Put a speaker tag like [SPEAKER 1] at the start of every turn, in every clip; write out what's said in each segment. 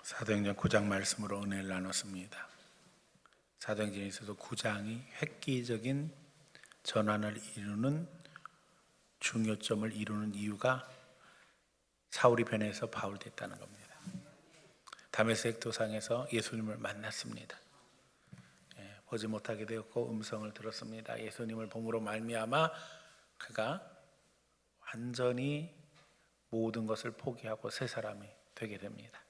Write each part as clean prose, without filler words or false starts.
[SPEAKER 1] 사도행전 9장 말씀으로 은혜를 나눴습니다. 사도행전에서도 9장이 획기적인 전환을 이루는 중요점을 이루는 이유가 사울이 변해서 바울 됐다는 겁니다. 다메섹 도상에서 예수님을 만났습니다. 보지 못하게 되었고 음성을 들었습니다. 예수님을 봄으로 말미암아 그가 완전히 모든 것을 포기하고 새 사람이 되게 됩니다.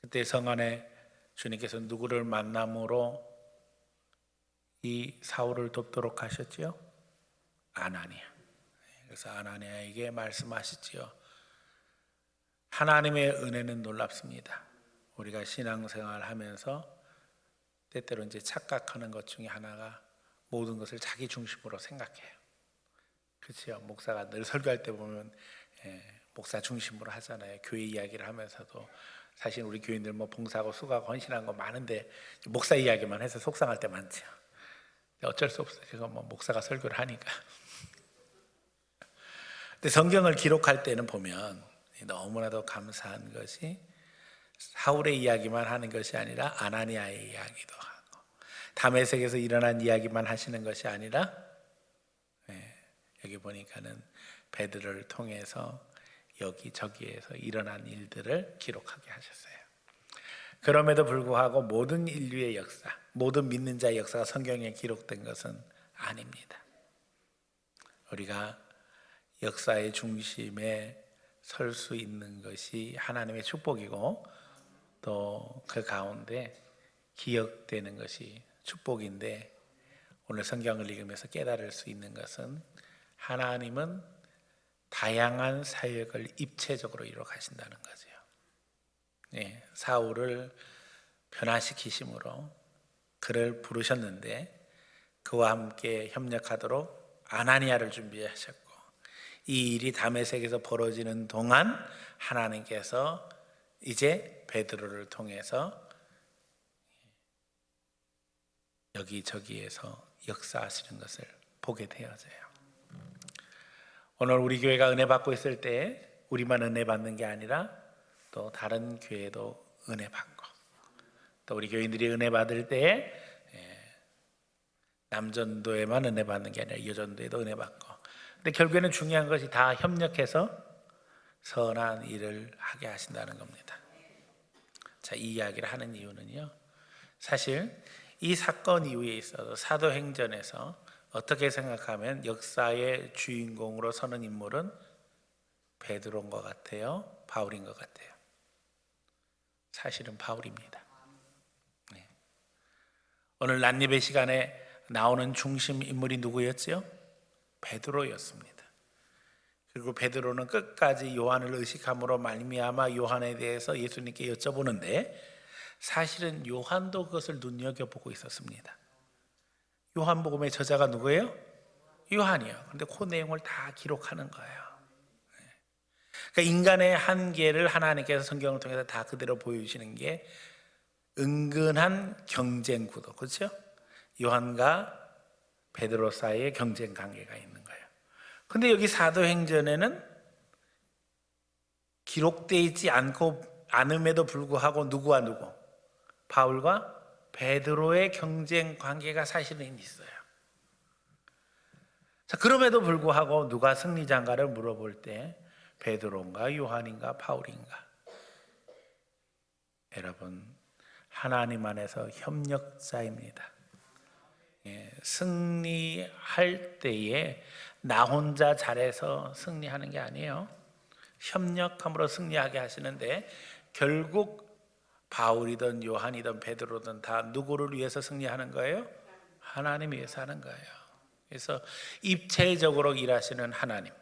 [SPEAKER 1] 그때 성 안에 주님께서 누구를 만남으로 이 사울을 돕도록 하셨지요? 아나니아. 그래서 아나니아에게 말씀하시지요. 하나님의 은혜는 놀랍습니다. 우리가 신앙생활 하면서 때때로 이제 착각하는 것 중에 하나가 모든 것을 자기 중심으로 생각해요. 그렇죠? 목사가 늘 설교할 때 보면 목사 중심으로 하잖아요. 교회 이야기를 하면서도 사실 우리 교인들 뭐 봉사하고 수고하고 헌신한 거 많은데 목사 이야기만 해서 속상할 때 많죠. 어쩔 수 없어요. 제가 뭐 목사가 설교를 하니까. 근데 성경을 기록할 때는 보면 너무나도 감사한 것이 사울의 이야기만 하는 것이 아니라 아나니아의 이야기도 하고 다메섹에서 일어난 이야기만 하시는 것이 아니라 여기 보니까는 베드로를 통해서 여기저기에서 일어난 일들을 기록하게 하셨어요. 그럼에도 불구하고 모든 인류의 역사, 모든 믿는 자의 역사가 성경에 기록된 것은 아닙니다. 우리가 역사의 중심에 설 수 있는 것이 하나님의 축복이고 또 그 가운데 기억되는 것이 축복인데 오늘 성경을 읽으면서 깨달을 수 있는 것은 하나님은 다양한 사역을 입체적으로 이루어 가신다는 거죠. 사울을 변화시키심으로 그를 부르셨는데 그와 함께 협력하도록 아나니아를 준비하셨고 이 일이 다메섹에서 벌어지는 동안 하나님께서 이제 베드로를 통해서 여기저기에서 역사하시는 것을 보게 되어져요. 오늘 우리 교회가 은혜 받고 있을 때 우리만 은혜 받는 게 아니라 또 다른 교회도 은혜 받고 또 우리 교인들이 은혜 받을 때 남전도에만 은혜 받는 게 아니라 여전도에도 은혜 받고 근데 결국에는 중요한 것이 다 협력해서 선한 일을 하게 하신다는 겁니다. 자, 이 이야기를 하는 이유는요, 사실 이 사건 이후에 있어서 사도행전에서 어떻게 생각하면 역사의 주인공으로 서는 인물은 베드로인 것 같아요? 바울인 것 같아요? 사실은 바울입니다. 오늘 낱예배 시간에 나오는 중심 인물이 누구였죠? 베드로였습니다. 그리고 베드로는 끝까지 요한을 의식함으로 말미암아 요한에 대해서 예수님께 여쭤보는데 사실은 요한도 그것을 눈여겨보고 있었습니다. 요한복음의 저자가 누구예요? 요한이요. 그런데 그 내용을 다 기록하는 거예요. 그러니까 인간의 한계를 하나님께서 성경을 통해서 다 그대로 보여주시는 게 은근한 경쟁 구도, 그렇죠? 요한과 베드로 사이에 경쟁 관계가 있는 거예요. 근데 여기 사도행전에는 기록되어 있지 않음에도 불구하고 누구와 누구? 바울과 베드로의 경쟁 관계가 사실은 있어요. 자, 그럼에도 불구하고 누가 승리자인가를 물어볼 때 베드로인가 요한인가 바울인가? 여러분, 하나님 안에서 협력자입니다. 승리할 때에 나 혼자 잘해서 승리하는 게 아니에요. 협력함으로 승리하게 하시는데 결국 바울이든 요한이든 베드로든 다 누구를 위해서 승리하는 거예요? 하나님 위해서 하는 거예요. 그래서 입체적으로 일하시는 하나님,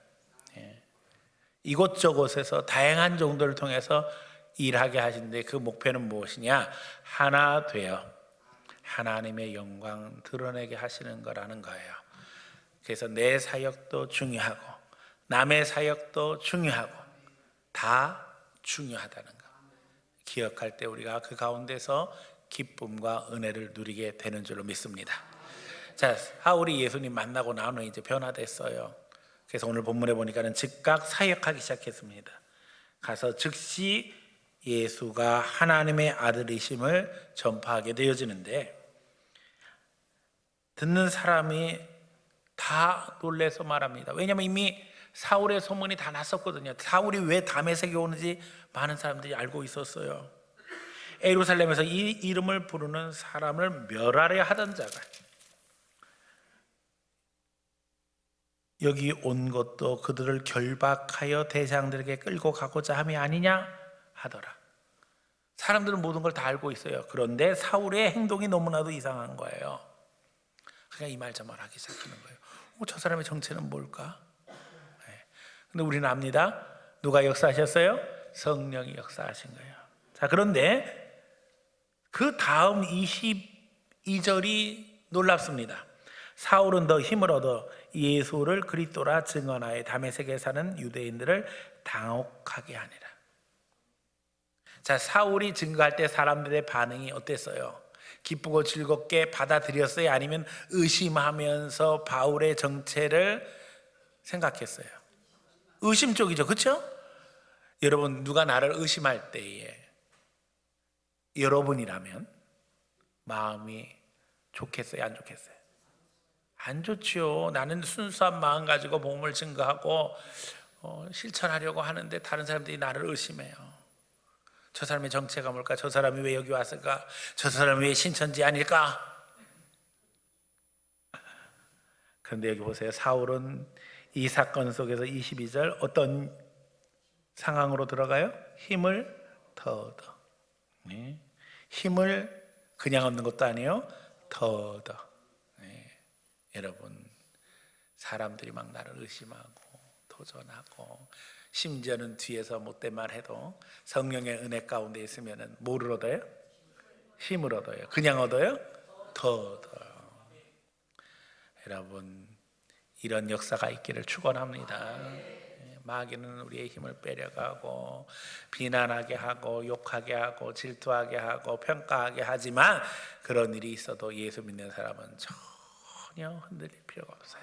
[SPEAKER 1] 이곳저곳에서 다양한 종들을 통해서 일하게 하시는데 그 목표는 무엇이냐? 하나 되어 하나님의 영광 드러내게 하시는 거라는 거예요. 그래서 내 사역도 중요하고 남의 사역도 중요하고 다 중요하다는 거 기억할 때 우리가 그 가운데서 기쁨과 은혜를 누리게 되는 줄로 믿습니다. 자, 사울이 예수님 만나고 난 후 이제 변화됐어요. 그래서 오늘 본문에 보니까는 즉각 사역하기 시작했습니다. 가서 즉시 예수가 하나님의 아들이심을 전파하게 되어지는데, 듣는 사람이 다 놀래서 말합니다. 왜냐하면 이미 사울의 소문이 다 났었거든요. 사울이 왜 다메섹에 오는지 많은 사람들이 알고 있었어요. 예루살렘에서 이 이름을 부르는 사람을 멸하려 하던 자가 여기 온 것도 그들을 결박하여 대장들에게 끌고 가고자 함이 아니냐 하더라. 사람들은 모든 걸 다 알고 있어요. 그런데 사울의 행동이 너무나도 이상한 거예요. 그냥 이 말 저 말 하기 시작하는 거예요. 저 사람의 정체는 뭘까? 근데 우리는 압니다. 누가 역사하셨어요? 성령이 역사하신 거예요. 자, 그런데 그 다음 22절이 놀랍습니다. 사울은 더 힘을 얻어 예수를 그리스도라 증언하여 다메섹에 사는 유대인들을 당혹하게 하니라. 자, 사울이 증거할 때 사람들의 반응이 어땠어요? 기쁘고 즐겁게 받아들였어요? 아니면 의심하면서 바울의 정체를 생각했어요? 의심 쪽이죠, 그렇죠? 여러분, 누가 나를 의심할 때에 여러분이라면 마음이 좋겠어요, 안 좋겠어요? 안 좋죠. 나는 순수한 마음 가지고 복음을 증거하고 실천하려고 하는데 다른 사람들이 나를 의심해요. 저 사람의 정체가 뭘까? 저 사람이 왜 여기 왔을까? 저 사람이 왜 신천지 아닐까? 그런데 여기 보세요. 사울은 이 사건 속에서 22절 어떤 상황으로 들어가요? 힘을 더 얻어. 네. 힘을 그냥 얻는 것도 아니에요. 더 얻어. 네. 여러분, 사람들이 막 나를 의심하고 도전하고 심지어는 뒤에서 못된 말 해도 성령의 은혜 가운데 있으면 뭐를 얻어요? 힘을 얻어요. 그냥 얻어요? 더 얻어요. 여러분, 이런 역사가 있기를 축원합니다. 마귀는 우리의 힘을 빼려가고 비난하게 하고 욕하게 하고 질투하게 하고 평가하게 하지만 그런 일이 있어도 예수 믿는 사람은 전혀 흔들릴 필요가 없어요.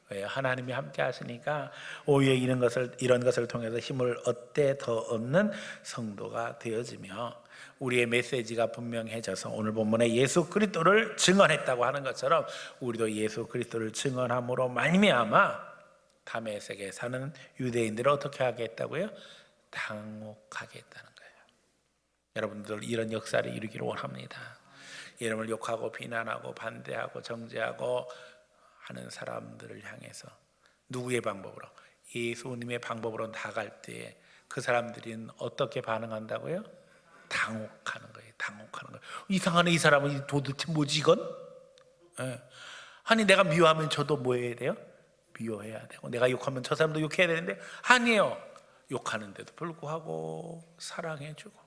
[SPEAKER 1] 왜? 하나님이 함께 하시니까 오히려 이런 것을 통해서 힘을 얻되 더 얻는 성도가 되어지며 우리의 메시지가 분명해져서 오늘 본문에 예수 그리스도를 증언했다고 하는 것처럼 우리도 예수 그리스도를 증언함으로 말미암아 다메섹에 사는 유대인들을 어떻게 하겠다고요? 당혹하게 했다는 거예요. 여러분들 이런 역사를 이루기를 원합니다. 여러분을 욕하고 비난하고 반대하고 정죄하고 하는 사람들을 향해서 누구의 방법으로? 예수님의 방법으로 나갈 때 그 사람들은 어떻게 반응한다고요? 당혹하는 거예요. 당혹하는 거예요. 이상하네, 이 사람은 도대체 뭐지 이건? 네. 아니 내가 미워하면 저도 뭐 해야 돼요? 미워해야 되고 내가 욕하면 저 사람도 욕해야 되는데 아니에요. 욕하는데도 불구하고 사랑해주고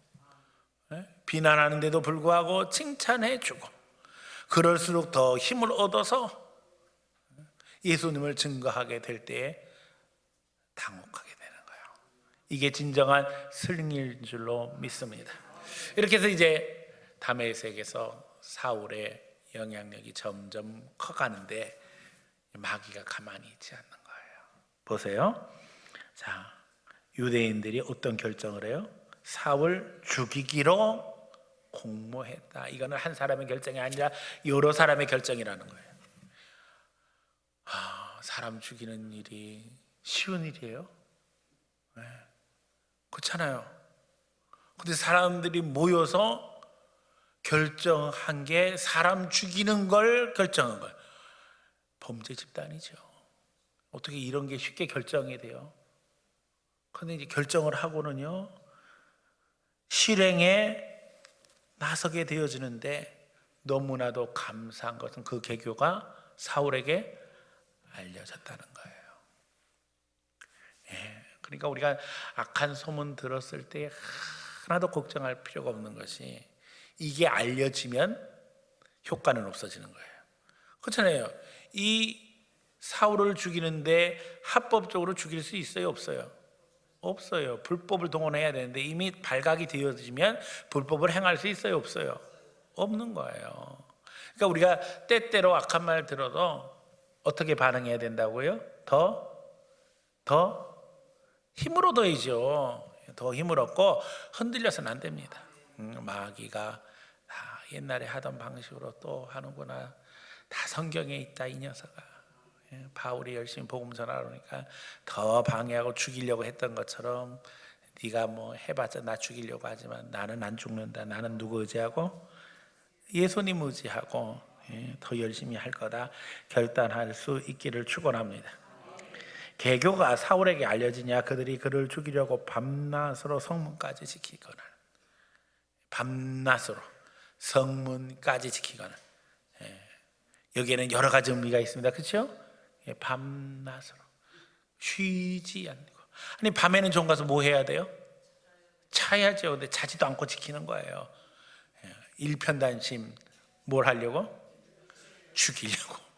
[SPEAKER 1] 비난하는데도 불구하고 칭찬해주고 그럴수록 더 힘을 얻어서 예수님을 증거하게 될 때에 당혹하게 되는 거예요. 이게 진정한 승리인 줄로 믿습니다. 이렇게 해서 이제 다메섹에서 사울의 영향력이 점점 커가는데 마귀가 가만히 있지 않는 거예요. 보세요. 자, 유대인들이 어떤 결정을 해요? 사울 죽이기로 공모했다. 이거는 한 사람의 결정이 아니라 여러 사람의 결정이라는 거예요. 사람 죽이는 일이 쉬운 일이에요? 네. 그렇잖아요. 근데 사람들이 모여서 결정한 게 사람 죽이는 걸 결정한 거예요. 범죄 집단이죠. 어떻게 이런 게 쉽게 결정이 돼요? 그런데 이제 결정을 하고는요 실행에 나서게 되어지는데 너무나도 감사한 것은 그 계교가 사울에게 알려졌다는 거예요. 그러니까 우리가 악한 소문 들었을 때 하나도 걱정할 필요가 없는 것이 이게 알려지면 효과는 없어지는 거예요. 그렇잖아요. 이 사울을 죽이는데 합법적으로 죽일 수 있어요? 없어요? 없어요. 불법을 동원해야 되는데 이미 발각이 되어지면 불법을 행할 수 있어요? 없어요? 없는 거예요. 그러니까 우리가 때때로 악한 말 들어도 어떻게 반응해야 된다고요? 더 힘을 얻어야죠. 더 힘을 얻고 흔들려서는 안 됩니다. 마귀가 옛날에 하던 방식으로 또 하는구나. 다 성경에 있다 이 녀석아. 바울이 열심히 복음 전하니까 더 방해하고 죽이려고 했던 것처럼 네가 뭐 해봤자 나 죽이려고 하지만 나는 안 죽는다. 나는 누구 의지하고? 예수님 의지하고 더 열심히 할 거다 결단할 수 있기를 축원합니다. 개교가 사울에게 알려지냐 그들이 그를 죽이려고 밤낮으로 성문까지 지키거늘, 밤낮으로 성문까지 지키거늘. 여기에는 여러 가지 의미가 있습니다. 그렇죠? 밤낮으로 쉬지 않고. 아니 밤에는 종 가서 뭐 해야 돼요? 차야죠. 근데 자지도 않고 지키는 거예요. 일편단심 뭘 하려고? 죽이려고.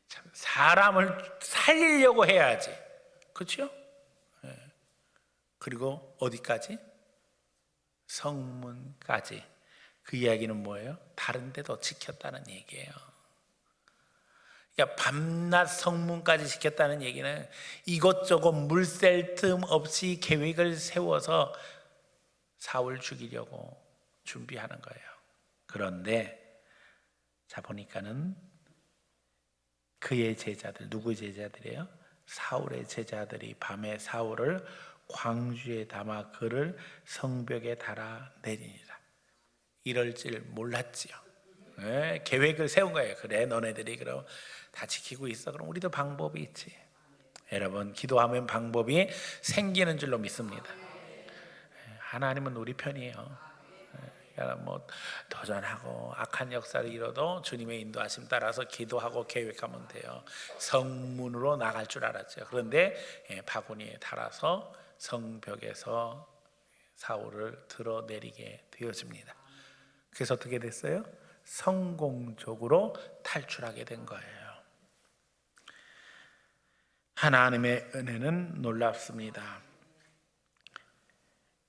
[SPEAKER 1] 참, 사람을 살리려고 해야지. 그렇죠? 그리고 어디까지? 성문까지. 그 이야기는 뭐예요? 다른 데도 지켰다는 얘기예요. 그러니까 밤낮 성문까지 지켰다는 얘기는 이것저것 물샐 틈 없이 계획을 세워서 사울 죽이려고 준비하는 거예요. 그런데 자 보니까는 그의 제자들, 누구의 제자들이에요? 사울의 제자들이 밤에 사울을 광주에 담아 그를 성벽에 달아 내리니라. 이럴 줄 몰랐지요. 계획을 세운 거예요. 그래 너네들이 그럼 다 지키고 있어. 그럼 우리도 방법이 있지. 여러분 기도하면 방법이 생기는 줄로 믿습니다. 하나님은 우리 편이에요. 뭐 도전하고 악한 역사를 이뤄도 주님의 인도하심 따라서 기도하고 계획하면 돼요. 성문으로 나갈 줄 알았죠. 그런데 바구니에 달아서 성벽에서 사울을 드러내리게 되어집니다. 그래서 어떻게 됐어요? 성공적으로 탈출하게 된 거예요. 하나님의 은혜는 놀랍습니다.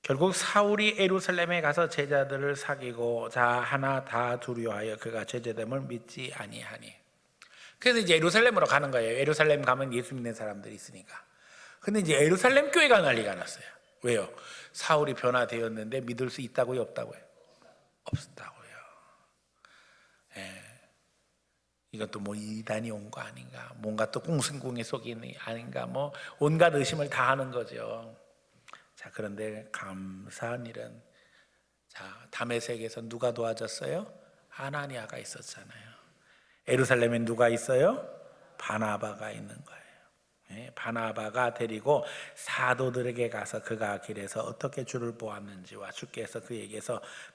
[SPEAKER 1] 결국 사울이 예루살렘에 가서 제자들을 사귀고 자 하나 다 두려워하여 그가 제자됨을 믿지 아니하니. 그래서 이제 예루살렘으로 가는 거예요. 예루살렘 가면 예수 믿는 사람들이 있으니까. 근데 이제 예루살렘 교회가 난리가 났어요. 왜요? 사울이 변화되었는데 믿을 수 있다고요? 없다고요? 없다고요. 이것도 뭐 이단이 온 거 아닌가, 뭔가 또 꽁승궁에 속인 아닌가, 뭐 온갖 의심을 다 하는 거죠. 자, 그런데 감사한 일은 자 다메섹에서 누가 도와줬어요? 하나니아가 있었잖아요. 예루살렘에 누가 있어요? 바나바가 있는 거예요. 바나바가 데리고 사도들에게 가서 그가 길에서 어떻게 주를 보았는지와 주께서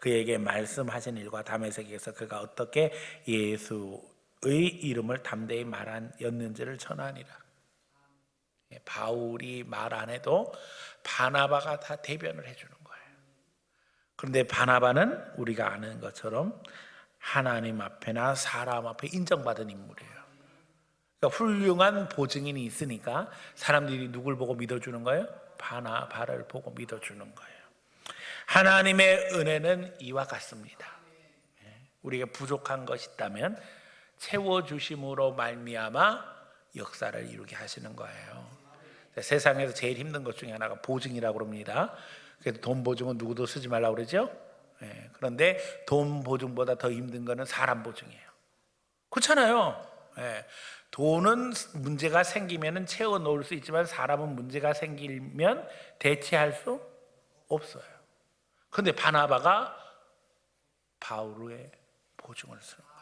[SPEAKER 1] 그에게 말씀하신 일과 다메섹에서 그가 어떻게 예수의 이름을 담대히 말하였는지를 전하니라. 바울이 말 안 해도 바나바가 다 대변을 해주는 거예요. 그런데 바나바는 우리가 아는 것처럼 하나님 앞에나 사람 앞에 인정받은 인물이에요. 그러니까 훌륭한 보증인이 있으니까 사람들이 누굴 보고 믿어주는 거예요? 바나바를 보고 믿어주는 거예요. 하나님의 은혜는 이와 같습니다. 우리가 부족한 것이 있다면 채워주심으로 말미암아 역사를 이루게 하시는 거예요. 세상에서 제일 힘든 것 중에 하나가 보증이라고 그럽니다. 그래서 돈 보증은 누구도 쓰지 말라고 그러죠. 그런데 돈 보증보다 더 힘든 거는 사람 보증이에요. 그렇잖아요. 돈은 문제가 생기면 채워 놓을 수 있지만 사람은 문제가 생기면 대체할 수 없어요. 그런데 바나바가 바울의 보증을 쓰는 거예요.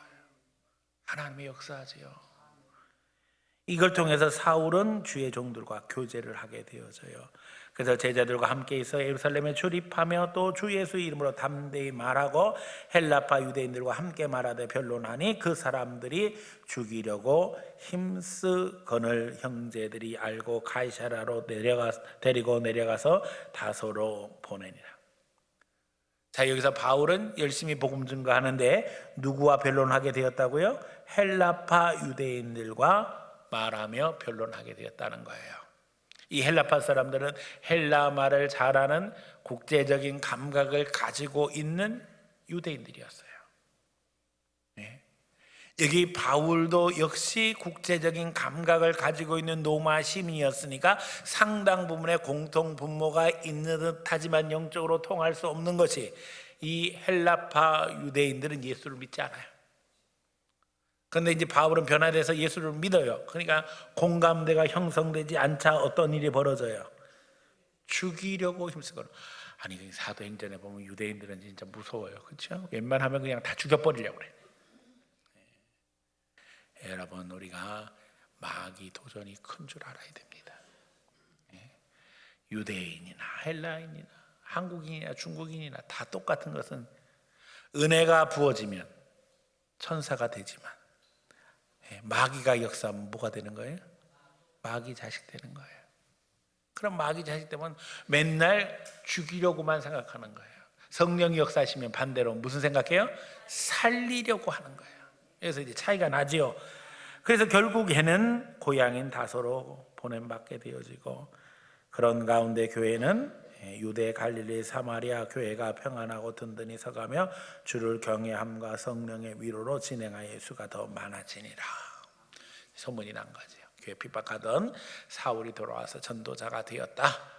[SPEAKER 1] 하나님의 역사지요. 이걸 통해서 사울은 주의 종들과 교제를 하게 되어져요. 그래서 제자들과 함께 있어 예루살렘에 출입하며 또 주 예수 이름으로 담대히 말하고 헬라파 유대인들과 함께 말하되 변론하니 그 사람들이 죽이려고 힘쓰거늘 형제들이 알고 가이사랴로 데리고 내려가서 다소로 보내니라. 자, 여기서 바울은 열심히 복음 증거하는데 누구와 변론하게 되었다고요? 헬라파 유대인들과 말하며 변론하게 되었다는 거예요. 이 헬라파 사람들은 헬라 말을 잘하는 국제적인 감각을 가지고 있는 유대인들이었어요. 여기 바울도 역시 국제적인 감각을 가지고 있는 로마 시민이었으니까 상당 부분의 공통 분모가 있는 듯하지만 영적으로 통할 수 없는 것이, 이 헬라파 유대인들은 예수를 믿지 않아요. 그런데 이제 바울은 변화돼서 예수를 믿어요. 그러니까 공감대가 형성되지 않자 어떤 일이 벌어져요? 죽이려고 힘쓰거든. 아니, 사도행전에 보면 유대인들은 진짜 무서워요. 그렇죠? 웬만하면 그냥 다 죽여버리려고 그래요. 여러분, 우리가 마귀 도전이 큰 줄 알아야 됩니다. 유대인이나 헬라인이나 한국인이나 중국인이나 다 똑같은 것은 은혜가 부어지면 천사가 되지만 마귀가 역사하면 뭐가 되는 거예요? 마귀 자식 되는 거예요. 그럼 마귀 자식 되면 맨날 죽이려고만 생각하는 거예요. 성령이 역사하시면 반대로 무슨 생각해요? 살리려고 하는 거예요. 그래서 이제 차이가 나지요. 그래서 결국에는 고향인 다소로 보냄받게 되어지고, 그런 가운데 교회는 유대, 갈릴리, 사마리아 교회가 평안하고 든든히 서가며 주를 경외함과 성령의 위로로 진행하여 수가 더 많아지니라. 소문이 난 거죠. 교회 핍박하던 사울이 돌아와서 전도자가 되었다.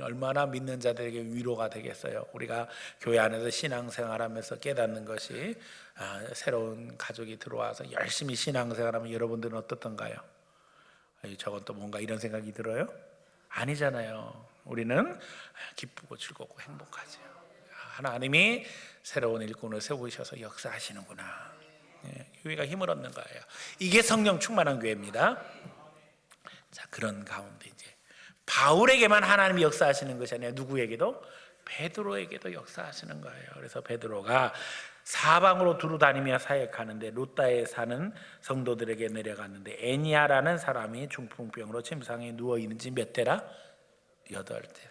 [SPEAKER 1] 얼마나 믿는 자들에게 위로가 되겠어요. 우리가 교회 안에서 신앙생활하면서 깨닫는 것이, 새로운 가족이 들어와서 열심히 신앙생활하면 여러분들은 어떻던가요? 저건 또 뭔가 이런 생각이 들어요? 아니잖아요. 우리는 기쁘고 즐겁고 행복하죠. 하나님이 새로운 일꾼을 세우셔서 역사하시는구나. 교회가 힘을 얻는 거예요. 이게 성령 충만한 교회입니다. 자, 그런 가운데 이제 바울에게만 하나님이 역사하시는 것이 아니라 누구에게도? 베드로에게도 역사하시는 거예요. 그래서 베드로가 사방으로 두루 다니며 사역하는데 루다에 사는 성도들에게 내려갔는데, 애니아라는 사람이 중풍병으로 침상에 누워 있는지 몇 대라? 8대라.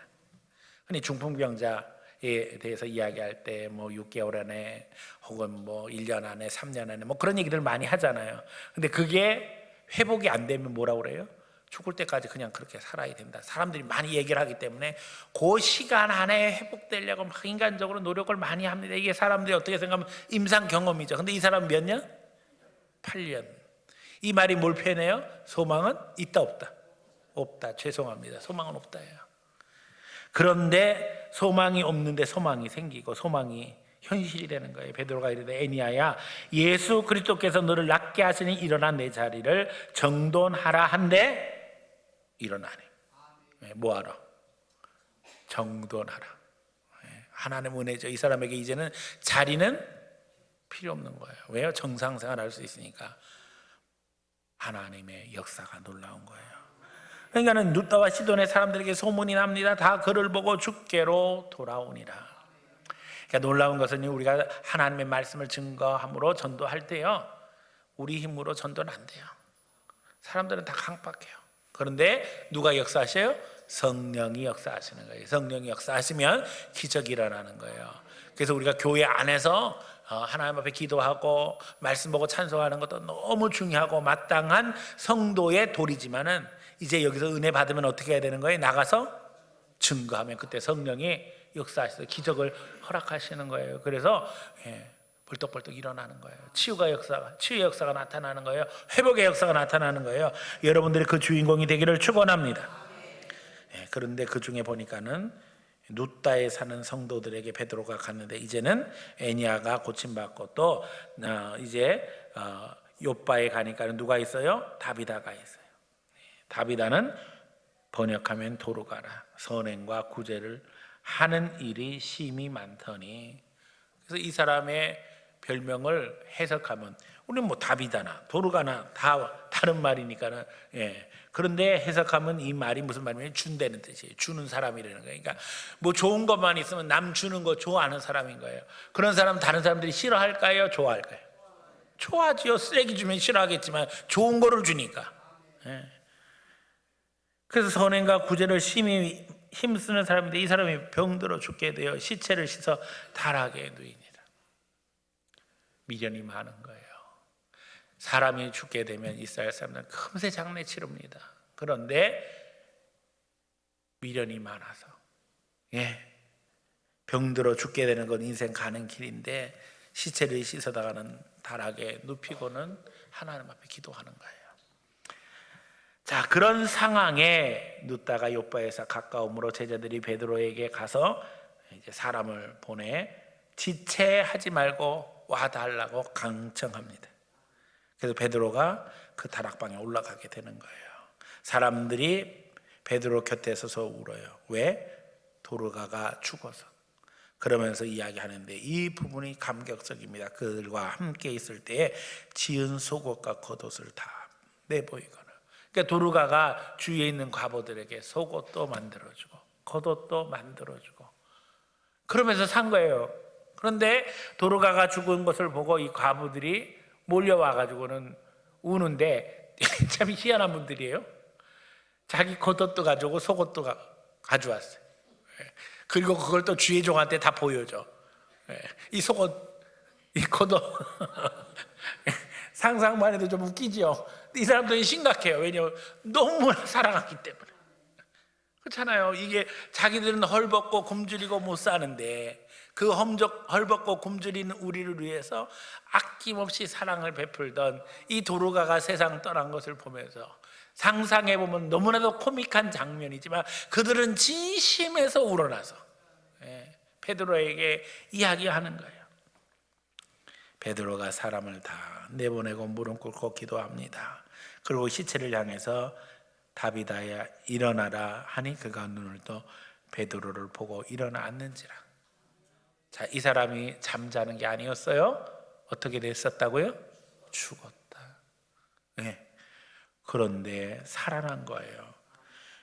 [SPEAKER 1] 근데 중풍병자에 대해서 이야기할 때 뭐 6개월 안에 혹은 뭐 1년 안에 3년 안에 뭐 그런 얘기들 많이 하잖아요. 근데 그게 회복이 안 되면 뭐라고 그래요? 죽을 때까지 그냥 그렇게 살아야 된다. 사람들이 많이 얘기를 하기 때문에 그 시간 안에 회복되려고 막 인간적으로 노력을 많이 합니다. 이게 사람들이 어떻게 생각하면 임상 경험이죠. 근데 이 사람은 몇 년? 8년. 이 말이 뭘 표현해요? 소망은 있다 없다? 없다. 죄송합니다. 소망은 없다예요. 그런데 소망이 없는데 소망이 생기고 소망이 현실이 되는 거예요. 베드로가 이르되, 애니아야, 예수 그리스도께서 너를 낫게 하시니 일어나 내 자리를 정돈하라 한데 일어나네. 뭐하러? 정돈하라. 하나님 은혜죠. 이 사람에게 이제는 자리는 필요 없는 거예요. 왜요? 정상생활 할 수 있으니까. 하나님의 역사가 놀라운 거예요. 그러니까는 루다와 시돈의 사람들에게 소문이 납니다. 다 그를 보고 주께로 돌아오니라. 그러니까 놀라운 것은 우리가 하나님의 말씀을 증거함으로 전도할 때요, 우리 힘으로 전도는 안 돼요. 사람들은 다 강박해요. 그런데 누가 역사하셔요? 성령이 역사하시는 거예요. 성령이 역사하시면 기적이 일어나는 거예요. 그래서 우리가 교회 안에서 하나님 앞에 기도하고 말씀 보고 찬송하는 것도 너무 중요하고 마땅한 성도의 도리지만은, 이제 여기서 은혜 받으면 어떻게 해야 되는 거예요? 나가서 증거하면 그때 성령이 역사하셔서 기적을 허락하시는 거예요. 그래서 벌떡벌떡 일어나는 거예요. 치유의 역사가 나타나는 거예요. 회복의 역사가 나타나는 거예요. 여러분들이 그 주인공이 되기를 축원합니다. 그런데 그 중에 보니까는 루다에 사는 성도들에게 베드로가 갔는데, 이제는 애니아가 고침받고 또 이제 요바에 가니까 누가 있어요? 다비다가 있어요. 다비다는 번역하면 도루가라, 선행과 구제를 하는 일이 심히 많더니. 그래서 이 사람의 별명을 해석하면, 우리는 뭐 다비다나 도루가나 다 다른 말이니까는, 그런데 해석하면 이 말이 무슨 말이냐면 준다는 뜻이에요. 주는 사람이라는 거예요. 그러니까 뭐 좋은 것만 있으면 남 주는 거 좋아하는 사람인 거예요. 그런 사람 다른 사람들이 싫어할까요? 좋아할까요? 좋아하지요. 쓰레기 주면 싫어하겠지만 좋은 거를 주니까. 그래서 선행과 구제를 심히 힘쓰는 사람인데, 이 사람이 병들어 죽게 되어 시체를 씻어 달하게 누이니라. 미련이 많은 거예요. 사람이 죽게 되면 이스라엘 사람들은 금세 장례 치릅니다. 그런데 미련이 많아서, 병들어 죽게 되는 건 인생 가는 길인데 시체를 씻어다가는 다락에 눕히고는 하나님 앞에 기도하는 거예요. 자, 그런 상황에 눕다가 요바에서 가까움으로 제자들이 베드로에게 가서 이제 사람을 보내 지체하지 말고 와달라고 강청합니다. 그래서 베드로가 그 다락방에 올라가게 되는 거예요. 사람들이 베드로 곁에 서서 울어요. 왜? 도르가가 죽어서. 그러면서 이야기하는데 이 부분이 감격적입니다. 그들과 함께 있을 때에 지은 속옷과 겉옷을 다 내보이거나. 그러니까 도르가가 주위에 있는 과부들에게 속옷도 만들어주고 겉옷도 만들어주고 그러면서 산 거예요. 그런데 도르가가 죽은 것을 보고 이 과부들이 몰려와가지고는 우는데 참 희한한 분들이에요. 자기 겉옷도 가져오고 속옷도 가져왔어요. 그리고 그걸 또 주의 종한테 다 보여줘. 이 속옷, 이 겉옷 상상만 해도 좀 웃기죠. 이 사람들이 심각해요. 왜냐하면 너무 사랑하기 때문에. 그렇잖아요. 이게 자기들은 헐벗고 굶주리고 못 사는데 그 헐벗고 굶주리는 우리를 위해서 아낌없이 사랑을 베풀던 이 도르가가 세상 떠난 것을 보면서 상상해보면 너무나도 코믹한 장면이지만 그들은 진심에서 우러나서 베드로에게 이야기하는 거예요. 베드로가 사람을 다 내보내고 무릎 꿇고 기도합니다. 그리고 시체를 향해서 다비다야 일어나라 하니 그가 눈을 떠 베드로를 보고 일어나 앉는지라. 자, 이 사람이 잠자는 게 아니었어요. 어떻게 됐었다고요? 죽었다. 네. 그런데 살아난 거예요.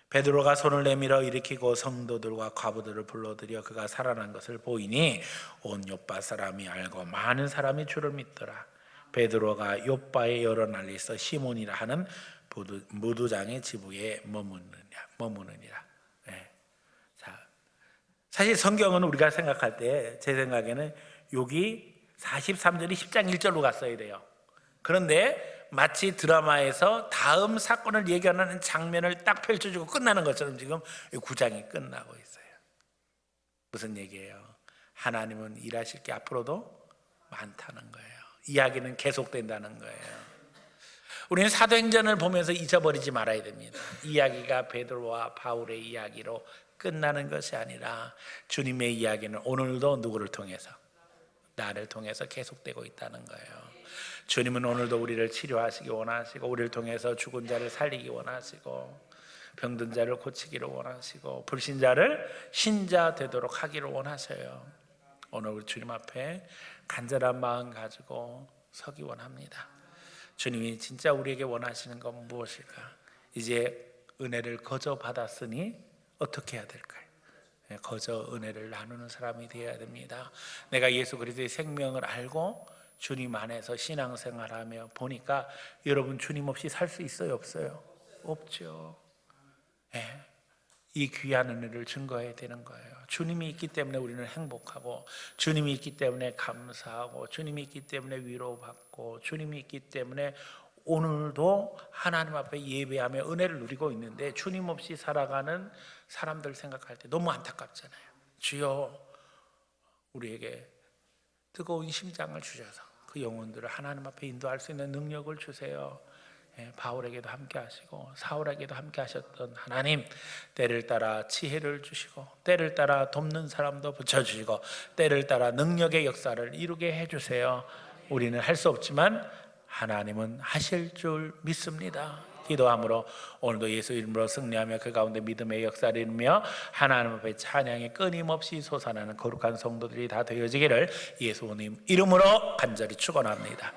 [SPEAKER 1] 베드로가 손을 내밀어 일으키고 성도들과 과부들을 불러들여 그가 살아난 것을 보이니 온 요빠 사람이 알고 많은 사람이 주를 믿더라. 베드로가 요빠의 여러 난리에서 시몬이라 하는 무두장의 지부에 머무느니라. 네. 자, 사실 성경은 우리가 생각할 때 제 생각에는 여기 43절이 10장 1절로 갔어야 돼요. 그런데 마치 드라마에서 다음 사건을 예견하는 장면을 딱 펼쳐주고 끝나는 것처럼 지금 9장이 끝나고 있어요. 무슨 얘기예요? 하나님은 일하실 게 앞으로도 많다는 거예요. 이야기는 계속된다는 거예요. 우리는 사도행전을 보면서 잊어버리지 말아야 됩니다. 이야기가 베드로와 바울의 이야기로 끝나는 것이 아니라 주님의 이야기는 오늘도 누구를 통해서? 나를 통해서 계속되고 있다는 거예요. 주님은 오늘도 우리를 치료하시기 원하시고 우리를 통해서 죽은 자를 살리기 원하시고 병든 자를 고치기를 원하시고 불신자를 신자 되도록 하기를 원하셔요. 오늘 우리 주님 앞에 간절한 마음 가지고 서기 원합니다. 주님이 진짜 우리에게 원하시는 건 무엇일까? 이제 은혜를 거저 받았으니 어떻게 해야 될까요? 거저 은혜를 나누는 사람이 되어야 됩니다. 내가 예수 그리스도의 생명을 알고 주님 안에서 신앙생활하며 보니까 여러분 주님 없이 살 수 있어요? 없어요? 없죠. 이 귀한 은혜를 증거해야 되는 거예요. 주님이 있기 때문에 우리는 행복하고 주님이 있기 때문에 감사하고 주님이 있기 때문에 위로받고 주님이 있기 때문에 오늘도 하나님 앞에 예배하며 은혜를 누리고 있는데 주님 없이 살아가는 사람들 생각할 때 너무 안타깝잖아요. 주여 우리에게 뜨거운 심장을 주셔서 그 영혼들을 하나님 앞에 인도할 수 있는 능력을 주세요. 바울에게도 함께 하시고 사울에게도 함께 하셨던 하나님, 때를 따라 지혜를 주시고 때를 따라 돕는 사람도 붙여주시고 때를 따라 능력의 역사를 이루게 해주세요. 우리는 할 수 없지만 하나님은 하실 줄 믿습니다. 기도함으로 오늘도 예수 이름으로 승리하며 그 가운데 믿음의 역사를 이루며 하나님 앞에 찬양이 끊임없이 솟아나는 거룩한 성도들이 다 되어지기를 예수님 이름으로 간절히 축원합니다.